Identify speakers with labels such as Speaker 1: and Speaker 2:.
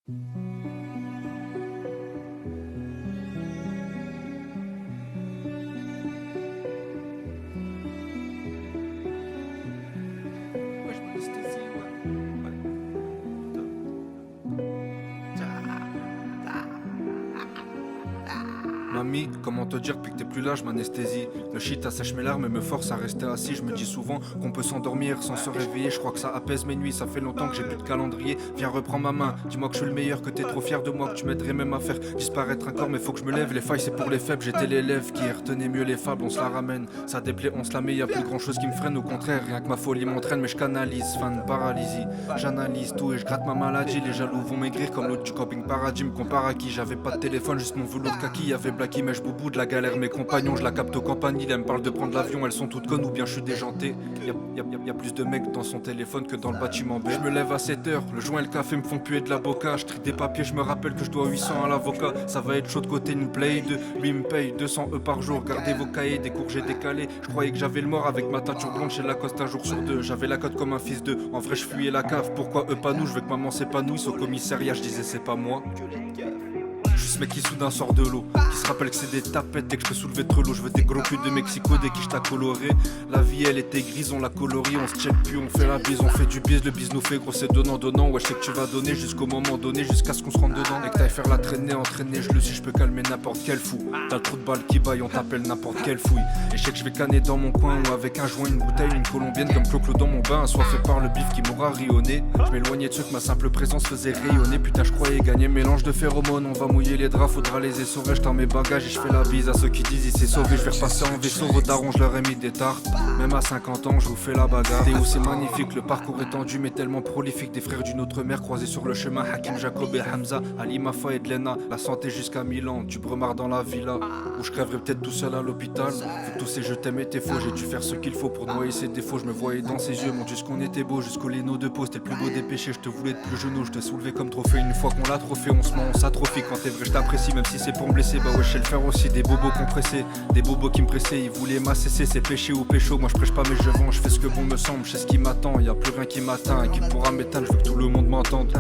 Speaker 1: Ouais, je m'anesthésie, ouais. Mamie, comment te dire, depuis que t'es plus là, je m'anesthésie. Le shit assèche mes larmes et me force à rester assis. Je me dis souvent qu'on peut s'endormir sans se réveiller. Je crois que ça apaise mes nuits, ça fait longtemps que j'ai plus de calendrier. Viens, reprends ma main, dis-moi que je suis le meilleur, que t'es trop fier de moi, que tu m'aiderais même à faire disparaître un corps. Mais faut que je me lève, les failles c'est pour les faibles. J'étais l'élève qui retenait mieux les fables, on se la ramène. Ça déplaît, on se la met, y'a plus grand chose qui me freine. Au contraire, rien que ma folie m'entraîne, mais je canalise. Fin de paralysie, j'analyse tout et je gratte ma maladie. Les jaloux vont maigrir comme l'autre du camping paradis. Me compare à qui, j'avais pas de téléphone, juste mon velours kaki. Y'avait Blacky, mais je boubou de la galère. Mes compagnons, je la capte au campanile. Elles me parlent de prendre l'avion, elles sont toutes connes ou bien je suis déjanté. Y'a plus de mecs dans son téléphone que dans le bâtiment B. Je me lève à 7h, le joint et le café me font puer de la boca. Je trie des papiers, je me rappelle que je dois 800 à l'avocat. Ça va être chaud de côté une play de lui me paye 200 par jour. Gardez vos cahiers, des cours j'ai décalé. Je croyais que j'avais le mort avec ma teinture blonde chez Lacoste un jour sur deux. J'avais la cote comme un fils de. En vrai je fuyais la cave, pourquoi eux pas nous? Je veux que maman s'épanouisse au commissariat, je disais c'est pas moi. Je suis ce mec qui soudain sort de l'eau, qui se rappelle que c'est des tapettes dès que je peux soulever trop l'eau. Je veux des gros culs de Mexico dès qui je t'a coloré. La vie elle était grise, on l'a colorie, on se check puis on fait la bise, on fait du bise, le bise nous fait gros c'est donnant donnant. Ouais je sais que tu vas donner jusqu'au moment donné, jusqu'à ce qu'on se rende dedans. Et que t'ailles faire la traînée, entraîner, je le sais, je peux calmer n'importe quel fou. T'as le trou de balle qui baille, on t'appelle n'importe quelle fouille. Et je sais que je vais canner dans mon coin ou avec un joint, une bouteille, une colombienne comme Clo-Clo dans mon bain. Assoiffé par le bif qui m'aura rionné. Je m'éloignais de ceux que ma simple présence faisait rayonner. Putain je croyais gagner, mélange de phéromones, on va mouiller les draps, faudra les essorer. Je mes bagages et je fais la bise à ceux qui disent il s'est sauvé. Je vais repasser en vaisseau, vos darons je leur ai mis des tartes. Même à 50 ans je vous fais la bagarre. Et où c'est magnifique, le parcours est tendu mais tellement prolifique. Des frères d'une autre mère croisés sur le chemin. Hakim, Jacob et Hamza, Ali, Mafa et Dlena. La santé jusqu'à Milan, du bremard dans la villa. Où je crèverais peut-être tout seul à l'hôpital. Vu que tous ces je t'aime étaient faux, j'ai dû faire ce qu'il faut pour noyer ses défauts. Je me voyais dans ses yeux, mon Dieu ce qu'on était beau. Jusqu'au léno de peau, c'était le plus beau des péchés. Je te voulais de plus genou, je te soulevais comme trophée. Une fois qu'on l'a trophée, on se ment, on s'atrophie. Quand t'es vrai, je t'apprécie, même si c'est pour me blesser. Bah ouais, je sais le faire aussi, des bobos compressés, des bobos qui me pressaient, ils voulaient m'assesser, c'est péché ou pécho. Moi je prêche pas mais je vends, je fais ce que bon me semble, je sais ce qui m'attend, y a plus rien qui m'atteint et qui pourra m'éteindre, je veux que tout le monde m'entende.